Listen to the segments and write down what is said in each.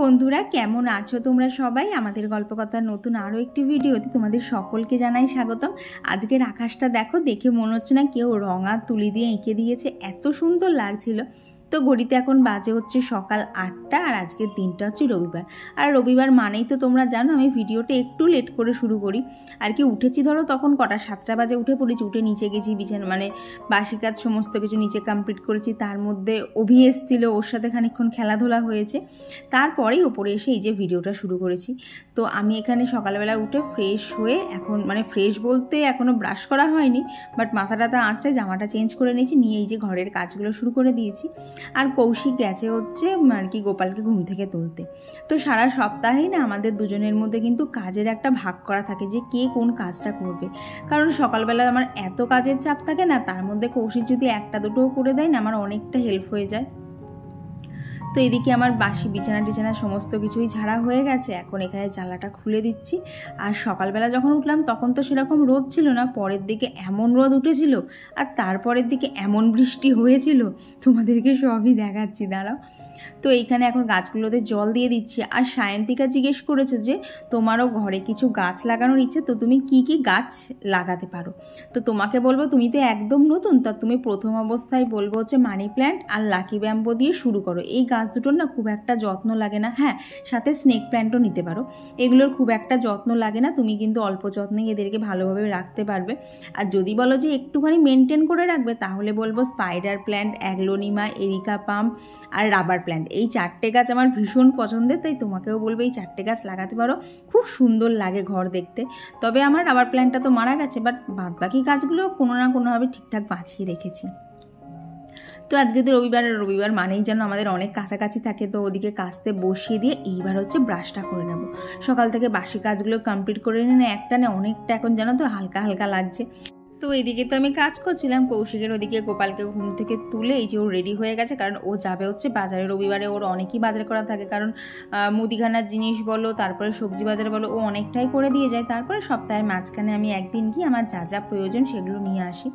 বন্ধুরা কেমন আছো তোমরা সবাই? আমাদের গল্পকথার নতুন আরও একটি ভিডিওতে তোমাদের সকলকে জানাই স্বাগতম। আজকের আকাশটা দেখো, দেখে মনে হচ্ছে না কেউ রঙা তুলি দিয়ে এঁকে দিয়েছে, এত সুন্দর লাগছিল। তো ঘড়িতে এখন বাজে হচ্ছে সকাল 8টা, আর আজকের দিনটা হচ্ছে রবিবার। আর রবিবার মানেই তো তোমরা জানো আমি ভিডিওটা একটু লেট করে শুরু করি। আর কি উঠেছি ধরো তখন কটা 7টা বাজে উঠে পড়েছি, উঠে নিচে গেছি, বিছানা বাসি কাজ সমস্ত কিছু নিচে কমপ্লিট করেছি। তার মধ্যে অভি এসেছিল, ওর সাথে খানিকক্ষণ খেলাধুলা হয়েছে, তারপরেই ওপরে এসে এই যে ভিডিওটা শুরু করেছি। তো আমি এখানে সকালবেলা উঠে ফ্রেশ হয়ে এখন ফ্রেশ বলতে এখনও ব্রাশ করা হয়নি, বাট মাথা টাথা আঁচড়ে জামাটা চেঞ্জ করে নিয়েছি, নিয়ে এই যে ঘরের কাজগুলো শুরু করে দিয়েছি। আর কৌশিক গেছে হচ্ছে আর কি গোপালকে ঘুম থেকে তুলতে। তো সারা সপ্তাহেই না আমাদের দুজনের মধ্যে কিন্তু কাজের একটা ভাগ করা থাকে যে কে কোন কাজটা করবে। কারণ সকালবেলা আমার এত কাজের চাপ থাকে না, তার মধ্যে কৌশিক যদি একটা দুটোও করে দেয় না আমার অনেকটা হেল্প হয়ে যায়। তো এদিকে আমার বাসি বিছানা সমস্ত কিছুই ঝাড়া হয়ে গেছে, এখন এখানে জানলাটা খুলে দিচ্ছি। আর সকালবেলা যখন উঠলাম তখন তো সেরকম রোদ ছিল না, পরের দিকে এমন রোদ উঠেছিল আর তারপরের দিকে এমন বৃষ্টি হয়েছিল, তোমাদেরকে সবই দেখাচ্ছি, দাঁড়াও। তো এইখানে এখন গাছগুলোতে জল দিয়ে দিচ্ছি। আর সায়ন্তিকা জিজ্ঞেস করেছে যে তোমারও ঘরে কিছু গাছ লাগানোর ইচ্ছে, তো তুমি কি কি গাছ লাগাতে পারো। তো তোমাকে বলবো তুমি তো একদম নতুন, তা তুমি প্রথম অবস্থায় বলবো হচ্ছে মানি প্ল্যান্ট আর লাকি ব্যাম্বো দিয়ে শুরু করো। এই গাছ দুটোর না খুব একটা যত্ন লাগে না, হ্যাঁ সাথে স্নেক প্ল্যান্টও নিতে পারো, এগুলোর খুব একটা যত্ন লাগে না, তুমি কিন্তু অল্প যত্নে এদেরকে ভালোভাবে রাখতে পারবে। আর যদি বলো যে একটুখানি মেনটেন করে রাখবে তাহলে বলবো spider plant, aglaonema, areca palm আর রাবার প্ল্যান্ট। এই 4টে গাছ আমার ভীষণ পছন্দের, তাই তোমাকেও বলবো এই 4টে গাছ লাগাতে পারো, খুব সুন্দর লাগে ঘর দেখতে। তবে আমার রাবার প্ল্যান্টটা তো মারা গেছে, বাট বাদবাকি গাছগুলো কোনো না কোনোভাবে ঠিকঠাক বাঁচিয়ে রেখেছি। তো আজকে তো রবিবার মানেই যেন আমাদের অনেক কাছাকাছি থাকে, তো ওদিকে কাচতে বসিয়ে দিয়ে এইবার হচ্ছে ব্রাশটা করে নেবো। সকাল থেকে বাসি কাজগুলো কমপ্লিট করে নিয়ে একটা না অনেকটা এখন যেন তো হালকা হালকা লাগছে। তো এদিকে তো আমি কাজ করছিলাম, কৌশিকের ওদিকে গোপালকে ঘুম থেকে তুলে এই যে ও রেডি হয়ে গেছে, কারণ ও যাবে হচ্ছে বাজারে। রবিবারে ওর অনেকই বাজার করা থাকে, কারণ মুদিখানার জিনিস বলো, তারপরে সবজি বাজার বলো, ও অনেকটাই করে দিয়ে যায়। তারপরে সপ্তাহের মাঝখানে আমি একদিন গিয়ে আমার যা যা প্রয়োজন সেগুলো নিয়ে আসি।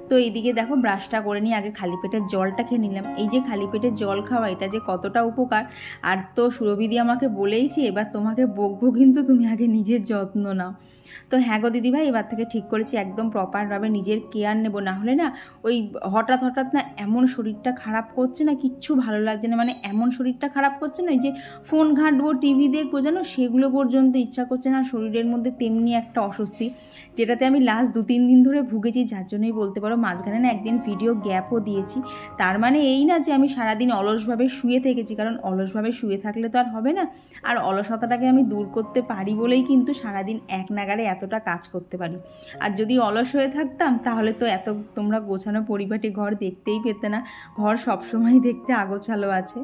তো এইদিকে দেখো ব্রাশটা করে নিয়ে আগে খালি পেটের জলটা খেয়ে নিলাম। এই যে খালি পেটের জল খাওয়া এটা যে কতটা উপকার, আর তো সুরভিদি আমাকে বলেইছে এবার তোমাকে বকবো, কিন্তু তুমি আগে নিজের যত্ন নাও। তো হ্যাঁ গো দিদিভাই, এবার থেকে ঠিক করেছি একদম প্রপারভাবে নিজের কেয়ার নেব, না হলে না ওই হঠাৎ না এমন শরীরটা খারাপ করছে না, কিচ্ছু ভালো লাগছে না, এমন শরীরটা খারাপ করছে না, এই যে ফোন ঘাঁটবো টিভি দেখবো যেন সেগুলো পর্যন্ত ইচ্ছা করছে না। শরীরের মধ্যে তেমনি একটা অস্বস্তি, যেটাতে আমি লাস্ট 2-3 দিন ধরে ভুগেছি, যার জন্যই বলতে পারো মাঝখানে না একদিন ভিডিও গ্যাপও দিয়েছি। তার মানে এই না যে আমি সারাদিন অলসভাবে শুয়ে থেকেছি, কারণ অলসভাবে শুয়ে থাকলে তো আর হবে না। আর অলসতাটাকে আমি দূর করতে পারি বলেই কিন্তু সারাদিন এক নাগারে এতটা কাজ করতে পারি। আর যদি অলস হয়ে থাকতাম তাহলে তো এত তোমরা গোছানো পরিপাটি ঘর দেখতেই পেতে না, ঘর সবসময় দেখতে আগোছালো আছে।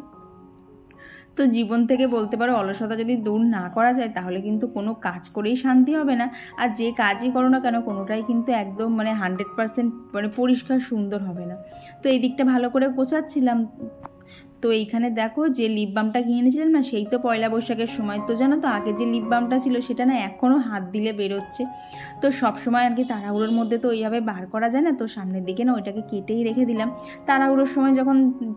তো জীবন থেকে বলতে পারো অলসতা যদি দূর না করা যায় তাহলে কিন্তু কোনো কাজ করেই শান্তি হবে না। আর যে কাজই করো না কেন কোনোটাই কিন্তু একদম 100% পরিষ্কার সুন্দর হবে না। তো এই দিকটা ভালো করে গোছাচ্ছিলাম। তো এইখানে দেখো যে লিপ বামটা কিনে এনেছিলাম না, সেই তো পয়লা বৈশাখের সময়, তো জানো তো আগে যে লিপ বামটা ছিল সেটা না এখনও হাত দিলে বেরোচ্ছে। তো সবসময় আর কি তাড়াহুড়োর মধ্যে তো ওইভাবে বার করা যায় না, তো সামনের দিকে না ওইটাকে কেটেই রেখে দিলাম, তাড়াহুড়োর সময় যখন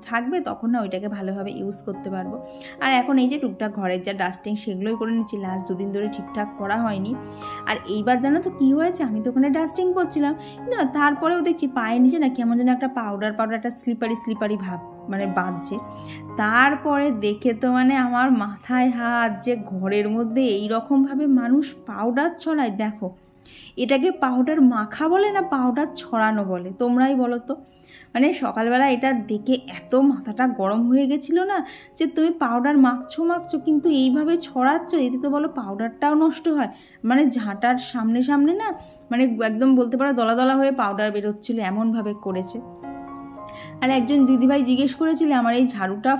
থাকবে তখন না ওইটাকে ভালোভাবে ইউজ করতে পারবো। আর এখন এই যে টুকটাক ঘরের যা ডাস্টিং সেগুলোই করে নিচ্ছি, লাস্ট 2 দিন ধরে ঠিকঠাক করা হয়নি। আর এইবার জানো তো কী হয়েছে, আমি তো ওখানে ডাস্টিং করছিলাম কিন্তু না তারপরেও দেখছি পায়ের নিচে না কেমন যেন একটা পাউডার একটা স্লিপারি ভাব বাঁধছে। তারপরে দেখে তো আমার মাথায় হাত, যে ঘরের মধ্যে এই রকমভাবে মানুষ পাউডার ছড়ায়। দেখো এটাকে পাউডার মাখা বলে না পাউডার ছড়ানো বলে, তোমরাই বলো তো। সকালবেলা এটা দেখে এত মাথাটা গরম হয়ে গেছিল না, যে তুমি পাউডার মাখছো কিন্তু এইভাবে ছড়াচ্ছ, এতে তো বলো পাউডারটাও নষ্ট হয়। ঝাঁটার সামনে না একদম বলতে পারো দলা দলা হয়ে পাউডার বেরোচ্ছিল, এমনভাবে করেছে। আর একজন দিদিভাই জিজ্ঞেস করেছিল আমার এই ঝাড়ুটা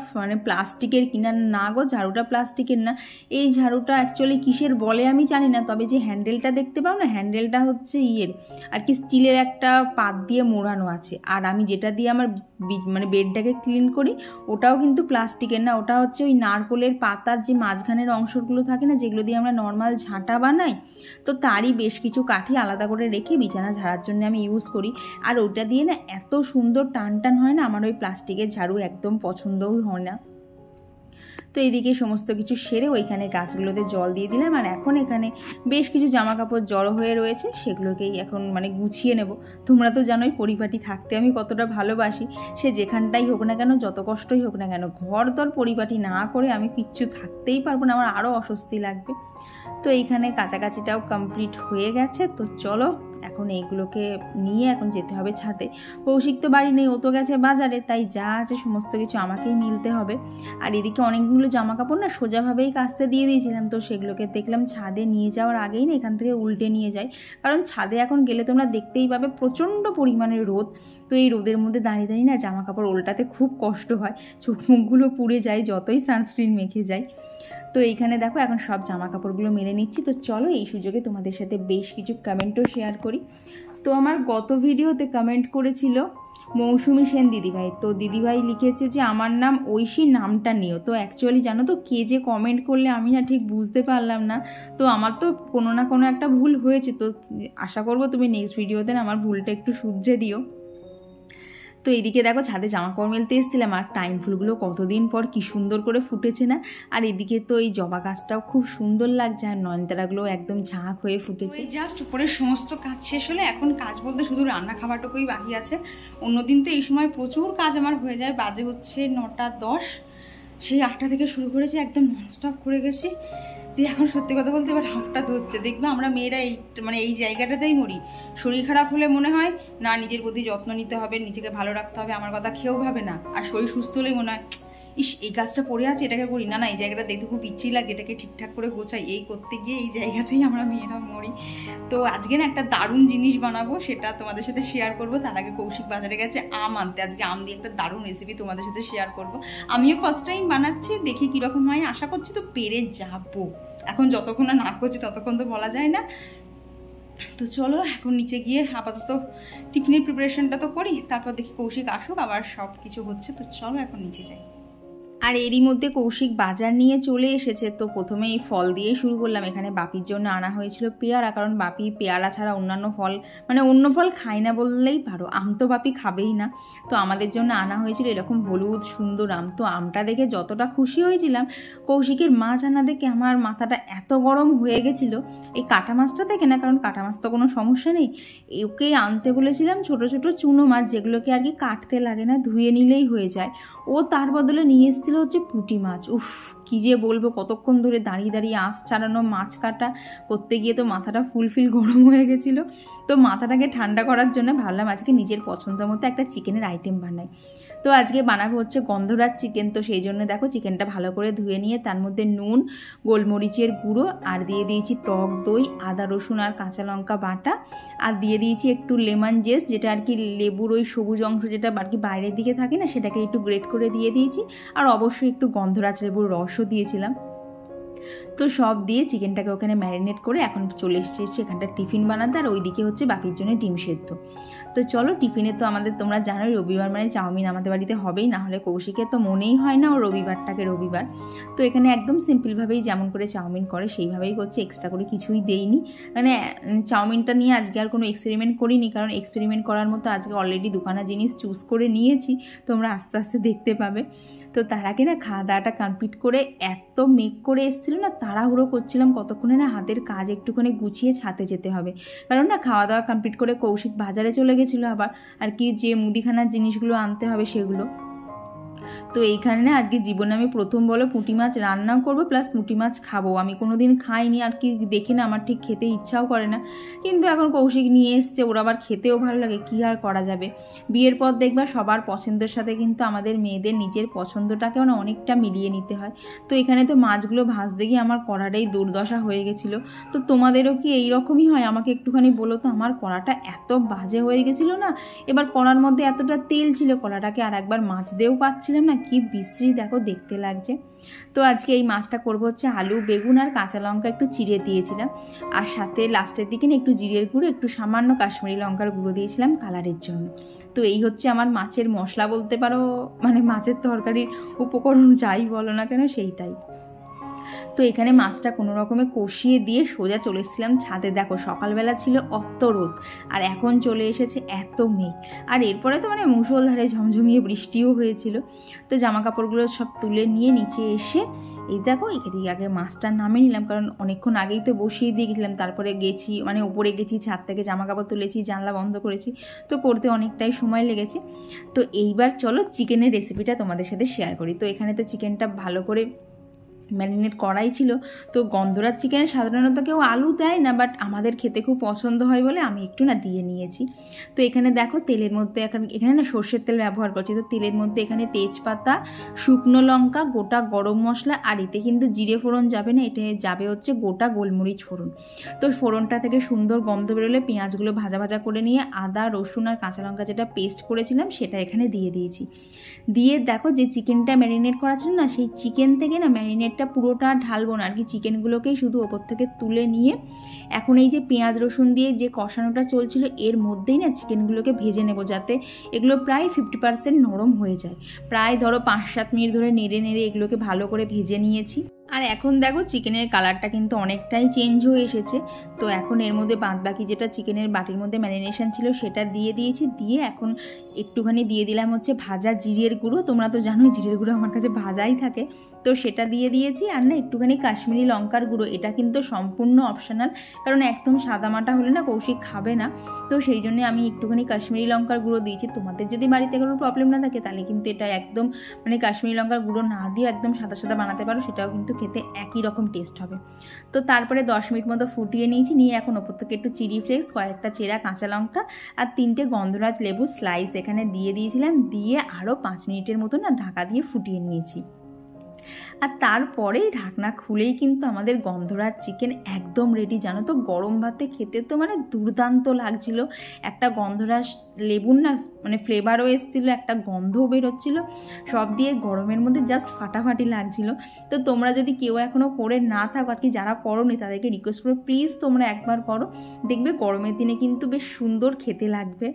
প্লাস্টিকের কিনা, না গো ঝাড়ুটা প্লাস্টিকের না, এই ঝাড়ুটা অ্যাকচুয়ালি কিসের বলে আমি জানি না, তবে যে হ্যান্ডেলটা দেখতে পাও না, হ্যান্ডেলটা হচ্ছে আর কি স্টিলের একটা পাত দিয়ে মোড়ানো আছে। আর আমি যেটা দিয়ে আমার বেডটাকে ক্লিন করি ওটাও কিন্তু প্লাস্টিকের না, ওটা হচ্ছে ওই নারকোলের পাতার যে মাঝখানের অংশগুলো থাকে না, যেগুলো দিয়ে আমরা নর্মাল ঝাঁটা বানাই, তো তারই বেশ কিছু কাঠি আলাদা করে রেখে বিছানা ঝাড়ার জন্য আমি ইউজ করি। আর ওটা দিয়ে না এত সুন্দর টান হয় না, আমার ওই প্লাস্টিকের ঝাড়ু একদম পছন্দও হয় না। তো এইদিকে সমস্ত কিছু সেরে ওইখানে গাছগুলোতে জল দিয়ে দিলাম। আর এখন এখানে বেশ কিছু জামা কাপড় জড়ো হয়ে রয়েছে, সেগুলোকেই এখন মানে গুছিয়ে নেব। তোমরা তো জানোই পরিপাটি থাকতে আমি কতটা ভালোবাসি, সে যেখানটাই হোক না কেন, যত কষ্টই হোক না কেন, ঘর দর পরিপাটি না করে আমি কিচ্ছু থাকতেই পারবো না, আমার আরও অস্বস্তি লাগবে। তো এইখানে কাছাকাছিটাও কমপ্লিট হয়ে গেছে। তো চলো এখন এইগুলোকে নিয়ে এখন যেতে হবে ছাদে। কৌশিক তো বাড়ি নেই, ও তো গেছে বাজারে, তাই যা আছে সমস্ত কিছু আমাকেই মিলতে হবে। আর এদিকে অনেকগুলো জামা কাপড় না সোজাভাবেই কাচতে দিয়ে দিয়েছিলাম, তো সেগুলোকে দেখলাম ছাদে নিয়ে যাওয়ার আগেই না এখান থেকে উল্টে নিয়ে যাই, কারণ ছাদে এখন গেলে তোমরা দেখতেই পাবে প্রচণ্ড পরিমাণে রোদ। তো এই রোদের মধ্যে দাঁড়িয়ে দাঁড়িয়ে না জামা কাপড় উল্টাতে খুব কষ্ট হয়, চোখ মুখগুলো পুড়ে যায় যতই সানস্ক্রিন মেখে যায়। তো এইখানে দেখো এখন সব জামা কাপড়গুলো মেলে নিচ্ছি। তো চলো এই সুযোগে তোমাদের সাথে বেশ কিছু কমেন্টও শেয়ার করি। তো আমার গত ভিডিওতে কমেন্ট করেছিল মৌসুমি সেন দিদিভাই, তো দিদিভাই লিখেছে যে আমার নাম ঐশী, নামটা নিও। তো অ্যাকচুয়ালি জানো তো কে যে কমেন্ট করলে আমি না ঠিক বুঝতে পারলাম না, তো আমার তো কোনো না কোনো একটা ভুল হয়েছে। তো আশা করবো তুমি নেক্সট ভিডিওতে না আমার ভুলটা একটু শুধরে দিও। তো এইদিকে দেখো ছাদে জামা কাপড় মেলতে এসেছিলাম, আর টাইম ফুলগুলো কতদিন পর কি সুন্দর করে ফুটেছে না। আর এদিকে তো এই জবা গাছটাও খুব সুন্দর লাগছে, আর নয়নতারাগুলো একদম ঝাঁক হয়ে ফুটেছে। জাস্ট উপরে সমস্ত কাজ শেষ হলে এখন কাজ বলতে শুধু রান্না খাবারটুকুই বাকি আছে। অন্যদিন তো এই সময় প্রচুর কাজ আমার হয়ে যায়, বাজে হচ্ছে 9টা 10, সেই 8টা থেকে শুরু করেছি, একদম ননস্টপ করে গেছি। দিয়ে এখন সত্যি কথা বলতে এবার হাঁফটা ধরছে। দেখবে আমরা মেয়েরা এই জায়গাটাতেই মরি। শরীর খারাপ হলে মনে হয় না নিজের প্রতি যত্ন নিতে হবে, নিজেকে ভালো রাখতে হবে, আমার কথা খেয়েও ভাবে না। আর শরীর সুস্থ হলেই মনে হয় ইস এই কাজটা পড়ে আছে, এটাকে করি না, এই জায়গাটা দেখতে খুব ইচ্ছেই লাগে, এটাকে ঠিকঠাক করে গোছাই। এই করতে গিয়ে এই জায়গাতেই আমরা মেয়েরা মরি। তো আজকে না একটা দারুণ জিনিস বানাবো, সেটা তোমাদের সাথে শেয়ার করবো। তার আগে কৌশিক বাজারে গেছে আম আনতে, আজকে আম দিয়ে একটা দারুণ রেসিপি তোমাদের সাথে শেয়ার করবো। আমিও ফার্স্ট টাইম বানাচ্ছি, দেখি কীরকম হয়, আশা করছি তো পেরে যাবো। এখন যতক্ষণ না করছি ততক্ষণ তো বলা যায় না। তো চলো এখন নিচে গিয়ে আপাতত টিফিনের প্রিপারেশনটা তো করি, তারপর দেখি কৌশিক আসুক, আবার সব কিছু হচ্ছে। তো চলো এখন নিচে যাই। আর এরই মধ্যে কৌশিক বাজার নিয়ে চলে এসেছে। তো প্রথমে এই ফল দিয়ে শুরু করলাম। এখানে বাপির জন্য আনা হয়েছিল পেয়ারা, কারণ বাপি পেয়ারা ছাড়া অন্যান্য ফল মানে অন্য ফল খায় না বললেই পারো। আম তো বাপি খাবেই না, তো আমাদের জন্য আনা হয়েছিল এরকম হলুদ সুন্দর আম। তো আমটা দেখে যতটা খুশি হয়েছিলাম, কৌশিকের মাছ আনা দেখে আমার মাথাটা এত গরম হয়ে গেছিলো। এই কাটা মাছটা দেখে না, কারণ কাটা মাছ তো কোনো সমস্যা নেই, ওকে আনতে বলেছিলাম ছোট ছোট চুনো মাছ, যেগুলোকে আর কি কাটতে লাগে না, ধুয়ে নিলেই হয়ে যায়। ও তার বদলে নিয়ে এসেছিল হচ্ছে পুঁটি মাছ। উফ কি যে বলবো, কতক্ষণ ধরে দাঁড়িয়ে দাঁড়িয়ে আঁশ ছাড়ানো মাছ কাটা করতে গিয়ে তো মাথাটা ফুলফিল গরম হয়ে গেছিলো। তো মাথাটাকে ঠান্ডা করার জন্য ভাবলাম আজকে নিজের পছন্দ মতো একটা চিকেনের আইটেম বানাই। তো আজকে বানাবো হচ্ছে গন্ধরাজ চিকেন। তো সেই জন্য দেখো চিকেনটা ভালো করে ধুয়ে নিয়ে তার মধ্যে নুন, গোলমরিচের গুঁড়ো, আর দিয়ে দিয়েছি টক দই, আদা রসুন আর কাঁচা লঙ্কা বাটা, আর দিয়ে দিয়েছি একটু লেমন জেস্ট, যেটা আর কি লেবুর ওই সবুজ অংশ যেটা আর কি বাইরের দিকে থাকে না, সেটাকে একটু গ্রেট করে দিয়ে দিয়েছি। আর অবশ্যই একটু গন্ধরাজ লেবুর রসও দিয়েছিলাম। তো সব দিয়ে চিকেনটাকে ওখানে ম্যারিনেট করে এখন চলে এসেছি এখানটা টিফিন বানাতে। আর ওইদিকে হচ্ছে বাপির জন্য ডিম সেদ্ধ। তো চলো টিফিনে তো আমাদের তোমরা জানোই রবিবার মানে চাউমিন আমাদের বাড়িতে হবেই, না হলে কৌশিকের তো মনেই হয় না ও রবিবারটাকে রবিবার। তো এখানে একদম সিম্পলভাবেই যেমন করে চাউমিন করে সেইভাবেই করছে, এক্সট্রা করে কিছুই দেইনি। মানে চাউমিনটা নিয়ে আজকে আর কোনো এক্সপেরিমেন্ট করিনি, কারণ এক্সপেরিমেন্ট করার মতো আজকে অলরেডি দুখানা জিনিস চুজ করে নিয়েছি, তোমরা আস্তে আস্তে দেখতে পাবে। তো তার আগে না খাওয়া দাওয়াটা কমপ্লিট করে এত মেক করে এসেছিলো না, তাড়াহুড়ো করছিলাম কতক্ষণে না হাতের কাজ একটুখানি গুছিয়ে ছাদে যেতে হবে, কারণ না খাওয়া দাওয়া কমপ্লিট করে কৌশিক বাজারে চলে গেছিলো আবার আর কি যে মুদিখানার জিনিসগুলো আনতে হবে সেগুলো। তো এইখানে না আজকে জীবনে আমি প্রথম বলো পুঁটি মাছ রান্নাও করবো প্লাস পুঁটি মাছ খাবো। আমি কোনো দিন খাইনি আর কি, দেখে না আমার ঠিক খেতে ইচ্ছাও করে না, কিন্তু এখন কৌশিক নিয়ে এসছে, ওর আবার খেতেও ভালো লাগে, কী আর করা যাবে। বিয়ের পর দেখবা সবার পছন্দের সাথে কিন্তু আমাদের মেয়েদের নিজের পছন্দটাকেও না অনেকটা মিলিয়ে নিতে হয়। তো এখানে তো মাছগুলো ভাজতে গিয়ে আমার কড়াটাই দুর্দশা হয়ে গেছিলো। তো তোমাদেরও কি এইরকমই হয়? আমাকে একটুখানি বলো তো। আমার কড়াটা এত বাজে হয়ে গেছিলো না, এবার কড়ার মধ্যে এতটা তেল ছিল, কড়াটাকে আর একবার মাছ দিয়েও পাচ্ছিলাম না, কি বিশ্রী দেখো দেখতে লাগছে। তো আজকে এই মাছটা করবো হচ্ছে আলু বেগুন আর কাঁচা লঙ্কা একটু চিড়ে দিয়েছিলাম, আর সাথে লাস্টের দিকে একটু জিরের গুঁড়ো, একটু সামান্য কাশ্মীরি লঙ্কার গুঁড়ো দিয়েছিলাম কালারের জন্য। তো এই হচ্ছে আমার মাছের মশলা বলতে পারো, মানে মাছের তরকারির উপকরণ যাই বলো না কেন সেইটাই। তো এখানে মাছটা কোনো রকমে কষিয়ে দিয়ে সোজা চলে এসেছিলাম ছাদে। দেখো সকালবেলা ছিল অত রোদ, আর এখন চলে এসেছে এত মেঘ, আর এরপরে তো মানে মুষলধারে ঝমঝমিয়ে বৃষ্টিও হয়েছিল। তো জামা কাপড়গুলো সব তুলে নিয়ে নিচে এসে এই দেখো এখানে আগে মাছটা নামিয়ে নিলাম, কারণ অনেকক্ষণ আগেই তো বসিয়ে দিয়ে গেছিলাম, তারপরে গেছি মানে উপরে গেছি, ছাদ থেকে জামা কাপড় তুলেছি, জানলা বন্ধ করেছি, তো করতে অনেকটাই সময় লেগেছে। তো এইবার চলো চিকেনের রেসিপিটা তোমাদের সাথে শেয়ার করি। তো এখানে তো চিকেনটা ভালো করে ম্যারিনেট করাই ছিল। তো গন্ধরাজ চিকেনে সাধারণত কেউ আলু দেয় না, বাট আমাদের খেতে খুব পছন্দ হয় বলে আমি একটু না দিয়ে নিয়েছি। তো এখানে দেখো তেলের মধ্যে এখানে না সর্ষের তেল ব্যবহার করছি। তো তেলের মধ্যে এখানে তেজপাতা, শুকনো লঙ্কা, গোটা গরম মশলা, আর এতে কিন্তু জিরে ফোড়ন যাবে না, এটা যাবে হচ্ছে গোটা গোলমরিচ ফোড়ন। তো ফোড়নটা থেকে সুন্দর গন্ধ বেরোলে পেঁয়াজগুলো ভাজা ভাজা করে নিয়ে আদা রসুন আর কাঁচা লঙ্কা যেটা পেস্ট করেছিলাম সেটা এখানে দিয়ে দিয়েছি। দিয়ে দেখো যে চিকেনটা ম্যারিনেট করা ছিল না, সেই চিকেন থেকে না ম্যারিনেটটা পুরোটা ঢালবো না আর কি, চিকেনগুলোকেই শুধু ওপর থেকে তুলে নিয়ে এখন এই যে পেঁয়াজ রসুন দিয়ে যে কষানোটা চলছিল এর মধ্যেই না চিকেনগুলোকে ভেজে নেব, যাতে এগুলো প্রায় 50% নরম হয়ে যায়। প্রায় ধরো 5-7 মিনিট ধরে নেড়ে নেড়ে এগুলোকে ভালো করে ভেজে নিয়েছি। আর এখন দেখো চিকেনের কালারটা কিন্তু অনেকটাই চেঞ্জ হয়ে এসেছে। তো এখন এর মধ্যে বাদবাকি যেটা চিকেনের বাটির মধ্যে ম্যারিনেশন ছিল সেটা দিয়ে দিয়েছি। দিয়ে এখন একটুখানি দিয়ে দিলাম হচ্ছে ভাজা জিরের গুঁড়ো। তোমরা তো জানোই জিরের গুঁড়ো আমার কাছে ভাজাই থাকে, তো সেটা দিয়ে দিয়েছি। আর না একটুখানি কাশ্মীরি লঙ্কার গুঁড়ো, এটা কিন্তু সম্পূর্ণ অপশনাল, কারণ একদম সাদামাটা হলে না কৌশিক খাবে না, তো সেই জন্য আমি একটুখানি কাশ্মীরি লঙ্কার গুঁড়ো দিয়েছি। তোমাদের যদি বাড়িতে কোনো প্রবলেম না থাকে তাহলে কিন্তু এটা একদম মানে কাশ্মীরি লঙ্কার গুঁড়ো না দিয়ে একদম সাদা সাদা বানাতে পারো, সেটাও কিন্তু খেতে একই রকম টেস্ট হবে। তো তারপরে 10 মিনিট মতো ফুটিয়ে নিয়েছি, নিয়ে এখন ওপর থেকে একটু চিলি ফ্লেক্স, কয়েকটা চেরা কাঁচা লঙ্কা আর 3টে গন্ধরাজ লেবু স্লাইস এখানে দিয়ে দিয়েছিলাম। দিয়ে আরও 5 মিনিটের মতো না ঢাকা দিয়ে ফুটিয়ে নিয়েছি। আর তারপরেই ঢাকনা খুলেই কিন্তু আমাদের গন্ধরাজ চিকেন একদম রেডি। জানো তো গরম ভাতে খেতে তো মানে দুর্দান্ত লাগছিল। একটা গন্ধরাজ লেবুর না মানে ফ্লেভারও এসেছিলো, একটা গন্ধও বেরোচ্ছিলো, সব দিয়ে গরমের মধ্যে জাস্ট ফাটাফাটি লাগছিল। তো তোমরা যদি কেউ এখনও করে না থাকো আর কি, যারা করোনি তাদেরকে রিকোয়েস্ট করো প্লিজ তোমরা একবার করো, দেখবে গরমের দিনে কিন্তু বেশ সুন্দর খেতে লাগবে।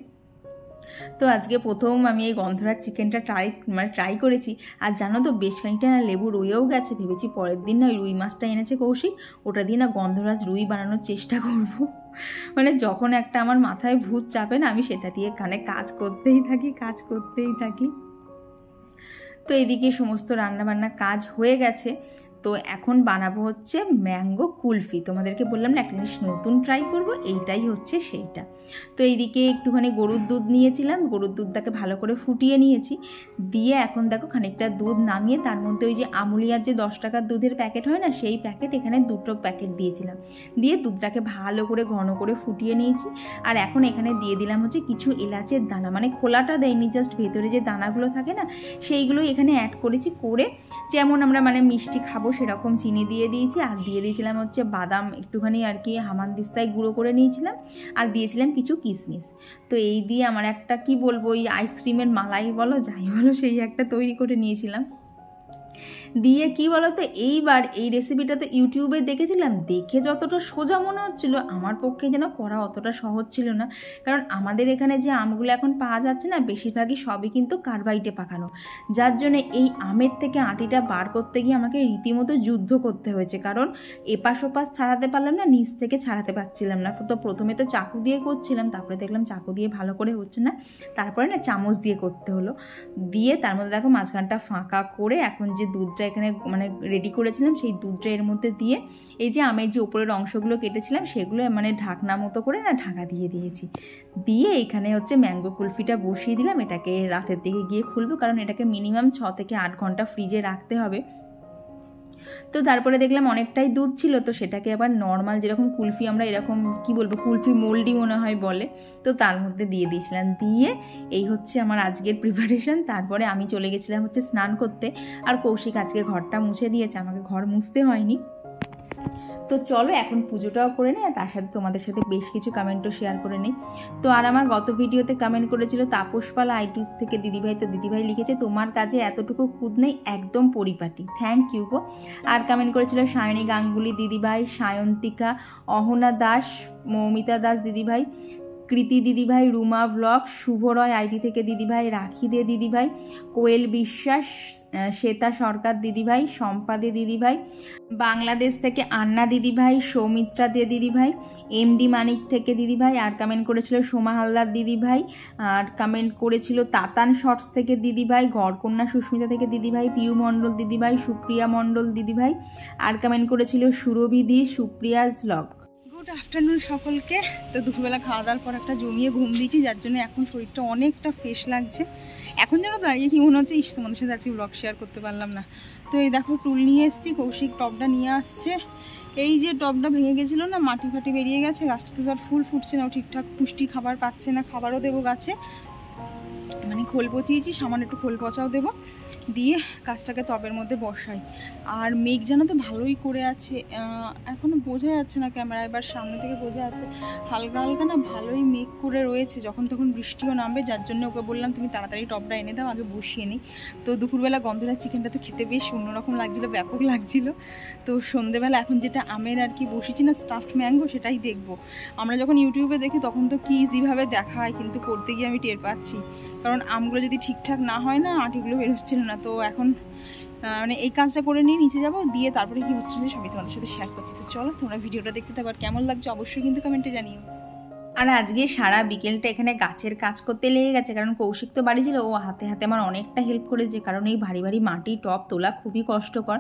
তো আজকে প্রথম আমি এই গন্ধরাজ চিকেনটা ট্রাই করেছি। আর জানো তো বেশ খানিকটা না লেবু রয়েও গেছে, ভেবেছি পরের দিন না ওই রুই মাছটা এনেছে কৌশিক, ওটা দিয়ে না গন্ধরাজ রুই বানানোর চেষ্টা করব। মানে যখন একটা আমার মাথায় ভূত চাপে না, আমি সেটা দিয়ে কাজ করতেই থাকি। তো এদিকে সমস্ত রান্নাবান্না কাজ হয়ে গেছে। তো এখন বানাবো হচ্ছে ম্যাঙ্গো কুলফি। তোমাদেরকে বললাম না একটা জিনিস নতুন ট্রাই করব, এইটাই হচ্ছে সেইটা। তো এইদিকে একটুখানি গরুর দুধ নিয়েছিলাম, গরুর দুধটাকে ভালো করে ফুটিয়ে নিয়েছি। দিয়ে এখন দেখো খানিকটা দুধ নামিয়ে তার মধ্যে ওই যে আমুলিয়ার যে 10 টাকার দুধের প্যাকেট হয় না, সেই প্যাকেট এখানে 2টো প্যাকেট দিয়েছিলাম। দিয়ে দুধটাকে ভালো করে ঘন করে ফুটিয়ে নিয়েছি। আর এখন এখানে দিয়ে দিলাম হচ্ছে কিছু এলাচের দানা, মানে খোলাটা দেয়নি, জাস্ট ভেতরে যে দানাগুলো থাকে না সেইগুলো এখানে অ্যাড করেছি। করে যেমন আমরা মানে মিষ্টি খাবো সেরকম চিনি দিয়ে দিয়েছি। আর দিয়ে দিয়েছিলাম হচ্ছে বাদাম একটুখানি আর কি হামানদিস্তায় গুঁড়ো করে নিয়েছিলাম, আর দিয়েছিলাম কিছু কিশমিশ। তো এই দিয়ে আমার একটা কি বলবো ওই আইসক্রিমের মালাই বলো যাই বলো সেই একটা তৈরি করে নিয়েছিলাম। দিয়ে কি বলতো এইবার এই রেসিপিটা তো ইউটিউবে দেখেছিলাম, দেখে যতটা সোজা মনে হচ্ছিল আমার পক্ষে যেন করা অতটা সহজ ছিল না। কারণ আমাদের এখানে যে আমগুলো এখন পাওয়া যাচ্ছে না বেশিরভাগই সবই কিন্তু কার্বাইডে পাকানো, যার জন্য এই আমের থেকে আটিটা বার করতে গিয়ে আমাকে রীতিমতো যুদ্ধ করতে হয়েছে। কারণ এপাশ ওপাশ ছাড়াতে পারলাম না, নিচ থেকে ছাড়াতে পারছিলাম না। তো প্রথমে তো চাকু দিয়ে করছিলাম, তারপরে দেখলাম চাকু দিয়ে ভালো করে হচ্ছে না, তারপরে না চামচ দিয়ে করতে হলো। দিয়ে তার মধ্যে দেখো মাঝখানটা ফাঁকা করে এখন যে দুধটা এখানে মানে রেডি করেছিলাম সেই দুধটা এর মধ্যে দিয়ে এই যে আমের যে উপরের অংশগুলো কেটেছিলাম সেগুলো মানে ঢাকনা মতো করে না ঢাকা দিয়ে দিয়েছি। দিয়ে এখানে হচ্ছে ম্যাঙ্গো কুলফিটা বসিয়ে দিলাম, এটাকে রাতের দিকে গিয়ে খুলবো, কারণ এটাকে মিনিমাম 6 থেকে 8 ঘন্টা ফ্রিজে রাখতে হবে। তো তারপরে দেখলাম অনেকটাই দুধ ছিল, তো সেটাকে আবার নর্মাল যেরকম কুলফি আমরা এরকম কি বলবো কুলফি মোল্ডই মনে হয় বলে, তো তার মধ্যে দিয়ে দিয়েছিলাম। দিয়ে এই হচ্ছে আমার আজকের প্রিপারেশন। তারপরে আমি চলে গেছিলাম হচ্ছে স্নান করতে, আর কৌশিক আজকে ঘরটা মুছে দিয়েছে, আমাকে ঘর মুছতে হয়নি। তো চলো এখন পুজোটাও করে নিই, আর তার সাথে তোমাদের সাথে বেশ কিছু কমেন্টও শেয়ার করে নিই। তো আর আমার গত ভিডিওতে কমেন্ট করেছিল তাপস পাল আইটু থেকে দিদিভাই, তো দিদিভাই লিখেছে তোমার কাজে এতটুকু খুদ নেই, একদম পরিপাটি, থ্যাংক ইউ গো। আর কমেন্ট করেছিল সায়নী গাঙ্গুলি দিদিভাই, সায়ন্তিকা, অহনা দাস, মৌমিতা দাস দিদিভাই, কৃতি দিদিভাই, রুমা ব্লগ, শুভ রয় আইডি থেকে দিদিভাই, রাখি দে দিদিভাই, কোয়েল বিশ্বাস, শ্বেতা সরকার দিদিভাই, শম্পা দে দিদিভাই, বাংলাদেশ থেকে আন্না দিদিভাই, সৌমিত্রা দে দিদিভাই, এমডি মানিক থেকে দিদিভাই, আর কমেন্ট করেছিল সোমা হালদার দিদিভাই, আর কমেন্ট করেছিল তাতান শর্টস থেকে দিদিভাই, গড়কন্যা সুস্মিতা থেকে দিদিভাই, পিউ মণ্ডল দিদিভাই, সুপ্রিয়া মণ্ডল দিদিভাই, আর কমেন্ট করেছিল সুরভিধি, সুপ্রিয়াজ ব্লগ। গুড আফটারনুন সকলকে। তো দুপুরবেলা খাওয়া দাওয়ার পর একটা জমিয়ে ঘুম দিয়েছি, যার জন্য এখন শরীরটা অনেকটা ফ্রেশ লাগছে। এখন যেন দাঁড়িয়ে কি মনে হচ্ছে, তোমাদের সাথে আজকে ব্লগ শেয়ার করতে পারলাম না। তো এই দেখো টুল নিয়ে এসেছি, কৌশিক টবটা নিয়ে আসছে। এই যে টবটা ভেঙে গেছিলো না, মাটি ফাটি বেরিয়ে গেছে, গাছটাতে তো আর ফুল ফুটছে না, ঠিকঠাক পুষ্টি খাবার পাচ্ছে না, খাবারও দেবো গাছে, মানে খোল পচিয়েছি, সামান্য একটু খোল পচাও দেবো, দিয়ে গাছটাকে টবের মধ্যে বসাই। আর মেঘ যেন তো ভালোই করে আছে, এখনও বোঝা যাচ্ছে না ক্যামেরা, এবার সামনে থেকে বোঝা যাচ্ছে হালকা হালকা না, ভালোই মেঘ করে রয়েছে, যখন তখন বৃষ্টিও নামবে, যার জন্য ওকে বললাম তুমি তাড়াতাড়ি টবটা এনে দাও, আগে বসিয়ে নিই। তো দুপুরবেলা গন্ধরা চিকেনটা তো খেতে বেশ অন্যরকম লাগছিলো, ব্যাপক লাগছিলো। তো সন্ধেবেলা এখন যেটা আমের আর কি বসেছি না, স্টাফড ম্যাঙ্গো, সেটাই দেখবো। আমরা যখন ইউটিউবে দেখি তখন তো কি ইজিভাবে দেখায়, কিন্তু করতে গিয়ে আমি টের পাচ্ছি, কারণ আমগুলো যদি ঠিকঠাক না হয় না, আটিগুলো বেরোচ্ছিল না। তো এখন মানে এই কাজটা করে নিয়ে নিচে যাবো, দিয়ে তারপরে কি হচ্ছে সবই তোমাদের সাথে শেয়ার করছি। তো চলো তোমরা ভিডিওটা দেখতে থাকো, আর কেমন লাগছে অবশ্যই কিন্তু কমেন্টে জানিও। আর আজকে সারা বিকেলটা এখানে গাছের কাজ করতে লেগে গেছে, কারণ কৌশিক তো বাড়ি ছিল, ও হাতে হাতে আমার অনেকটা হেল্প করেছে, কারণ এই ভারী ভারী মাটি টব তোলা খুবই কষ্টকর।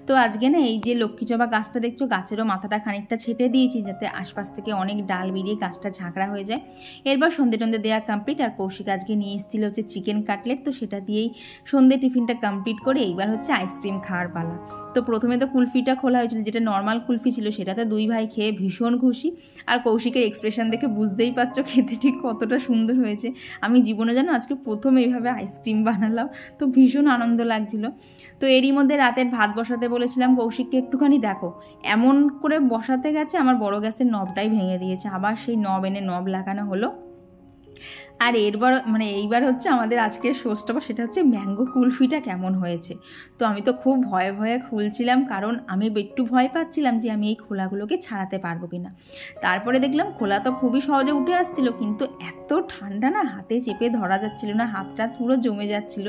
তো আজকে না এই যে লক্ষ্মী জবা গাছটা দেখছো, গাছেরও মাথাটা খানিকটা ছেটে দিয়েছি, যাতে আশপাশ থেকে অনেক ডাল বেরিয়ে গাছটা ঝাঁকড়া হয়ে যায়। এরপর সন্ধে টন্ধে দেওয়া কমপ্লিট, আর কৌশিক আজকে নিয়ে এসেছিল হচ্ছে চিকেন কাটলেট, তো সেটা দিয়েই সন্ধে টিফিনটা কমপ্লিট করে এইবার হচ্ছে আইসক্রিম খাওয়ার পালা। তো প্রথমে তো কুলফিটা খোলা হয়েছিল, যেটা নর্মাল কুলফি ছিল, সেটাতে দুই ভাই খেয়ে ভীষণ খুশি। আর কৌশিকের এক্সপ্রেশন দেখে বুঝতেই পারছো খেতে ঠিক কতটা সুন্দর হয়েছে। আমি জীবনে জানো আজকে প্রথম এইভাবে আইসক্রিম বানালাম, তো ভীষণ আনন্দ লাগছিল। তো এরই মধ্যে রাতের ভাত বসাতে বলেছিলাম কৌশিককে, একটুখানি দেখো এমন করে বসাতে গেছে, আমার বড় গ্যাসের নবটাই ভেঙে দিয়েছে, আবার সেই নব এনে নব লাগানো হলো। আর এইবার হচ্ছে আমাদের আজকের শোস্টপার, সেটা হচ্ছে ম্যাঙ্গো কুলফিটা কেমন হয়েছে। তো আমি তো খুব ভয়ে ভয়ে খুলছিলাম, কারণ আমি একটু ভয় পাচ্ছিলাম যে আমি এই খোলাগুলোকে ছাড়াতে পারবো কিনা। তারপরে দেখলাম খোলা তো খুবই সহজে উঠে আসছিল, কিন্তু এত ঠান্ডা না, হাতে চেপে ধরা যাচ্ছিল না, হাতটা পুরো জমে যাচ্ছিল।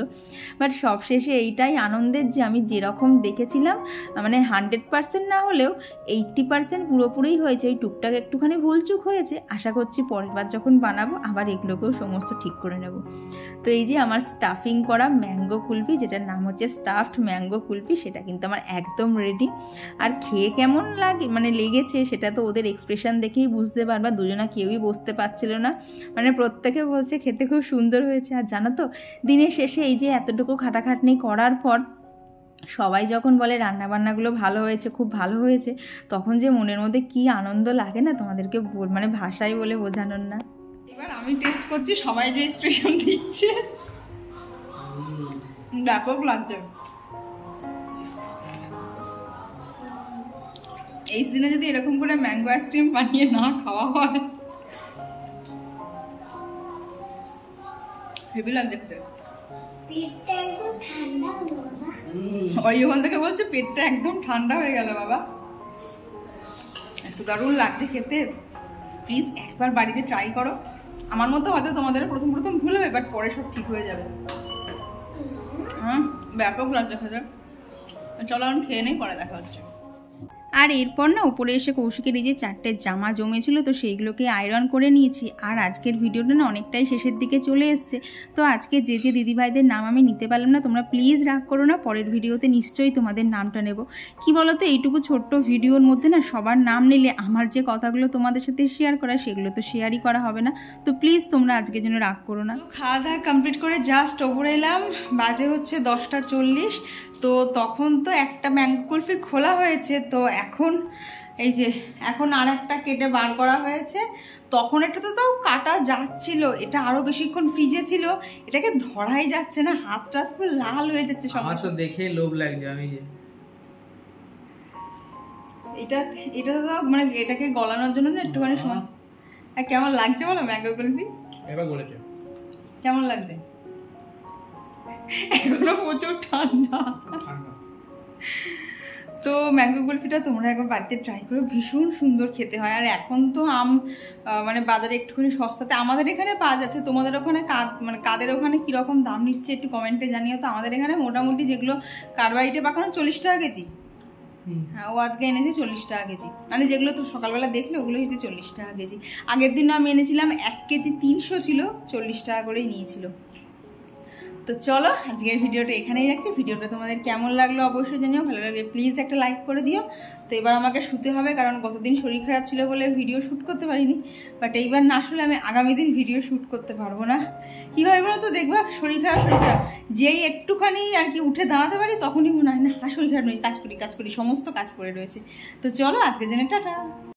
বাট সবশেষে এইটাই আনন্দের যে আমি যেরকম দেখেছিলাম, মানে 100% না হলেও 80% পুরোপুরিই হয়েছে, ওই টুকটাক একটুখানি ভুলচুক হয়েছে। আশা করছি পরের বার যখন বানাবো আবার এগুলোকেও সমস্ত ঠিক করে নেব। তো এই যে আমার স্টাফিং করা ম্যাঙ্গো কুলফি, যেটার নাম হচ্ছে স্টাফড ম্যাঙ্গো কুলফি, সেটা কিন্তু আমার একদম রেডি। আর খেয়ে কেমন লেগেছে সেটা তো ওদের এক্সপ্রেশন দেখেই বুঝতে পারবা, দুজনা কেউই বসতে পারছিল না, মানে প্রত্যেকে বলছে খেতে খুব সুন্দর হয়েছে। আর জানো তো দিনের শেষে এই যে এতটুকু খাটাখাটনি করার পর সবাই যখন বলে রান্নাবান্নাগুলো ভালো হয়েছে, খুব ভালো হয়েছে, তখন যে মনের মধ্যে কি আনন্দ লাগে না, তোমাদেরকে ভাষায় বলে বোঝানোর না। এবার আমি টেস্ট করছি, সবাই যে এক্সপ্রেশন দিচ্ছে ব্যাপক লাগছে। এই সিজনে যদি এরকম করে ম্যাঙ্গো আইসক্রিম বানিয়ে না খাওয়া হয়, হেভি লাগছে দেখতে। ওই ওখান থেকে বলছে পেটটা একদম ঠান্ডা হয়ে গেল বাবা, এত দারুণ লাগছে খেতে। প্লিজ একবার বাড়িতে ট্রাই করো, আমার মতো হয়তো তোমাদের প্রথম প্রথম ভুল হবে, বাট পরে সব ঠিক হয়ে যাবে। ব্যাপক লাগছে খেতে। চলো এখন খেয়ে নেই, পরে দেখা হচ্ছে। আর এরপর না উপরে এসে কৌশিকের এই যে 4টে জামা জমেছিল, তো সেইগুলোকে আয়রন করে নিয়েছি। আর আজকের ভিডিওটা না অনেকটাই শেষের দিকে চলে এসছে, তো আজকে যে যে দিদিভাইদের নাম আমি নিতে পারলাম না, তোমরা প্লিজ রাগ করো না, পরের ভিডিওতে নিশ্চয়ই তোমাদের নামটা নেব। কি বলো তো, এইটুকু ছোট্ট ভিডিওর মধ্যে না সবার নাম নিলে আমার যে কথাগুলো তোমাদের সাথে শেয়ার করা, সেগুলো তো শেয়ারই করা হবে না। তো প্লিজ তোমরা আজকের জন্য রাগ করো না। খাওয়া দাওয়া কমপ্লিট করে জাস্ট ওপরে এলাম, বাজে হচ্ছে 10:40। তো তখন তো একটা ম্যাঙ্গো কুলফি খোলা হয়েছে, তো এখন এই যে এখন আর একটা কেটে বার করা হয়েছে। তখন এটা তো কাটা যাচ্ছিল, এটা আরো বেশিক্ষণ ফ্রিজে ছিল, এটাকে ধরাই যাচ্ছে না, হাতটা পুরো লাল হয়ে যাচ্ছে। আমার তো দেখে লোভ লাগছে। আমি যে এটা তো মানে এটাকে গলানোর জন্য না একটুখানি সময়। কেমন লাগছে বলো ম্যাঙ্গো কুলফি? এবার বলেছে কেমন লাগছে? এখনো প্রচুর ঠান্ডা। তো ম্যাঙ্গো কুলফিটা তোমরা একবার বাড়িতে ট্রাই করো, ভীষণ সুন্দর খেতে হয়। আর এখন তো আম মানে বাজারে একটুখানি সস্তাতে আমাদের এখানে পাওয়া যাচ্ছে। তোমাদের ওখানে মানে কাদের ওখানে কীরকম দাম নিচ্ছে একটু কমেন্টে জানিও। তো আমাদের এখানে মোটামুটি যেগুলো কার্বাইটে পাকানো 40 টাকা কেজি। হ্যাঁ, ও আজকে এনেছে 40 টাকা কেজি, মানে যেগুলো তো সকালবেলা দেখলে ওগুলো হচ্ছে 40 টাকা কেজি। আগের দিন আমি এনেছিলাম 1 কেজি 300 ছিল, 40 টাকা করেই নিয়েছিল। তো চলো আজকের ভিডিওটা এখানেই রাখছি। ভিডিওটা তোমাদের কেমন লাগলো অবশ্যই জানিও, ভালো লাগলে প্লিজ একটা লাইক করে দিও। তো এবার আমাকে শুতে হবে, কারণ গতদিন শরীর খারাপ ছিল বলে ভিডিও শ্যুট করতে পারিনি। বাট এইবার না আসলে আমি আগামী দিন ভিডিও শ্যুট করতে পারবো না। কী হয় বলো তো, দেখবা শরীর খারাপ যেই একটুখানি আর কি উঠে দাঁড়াতে পারি তখনই মনে হয় না আর শরীর খারাপ নেই, কাজ করি সমস্ত কাজ পড়ে রয়েছে। তো চলো আজকের জন্য টাটা।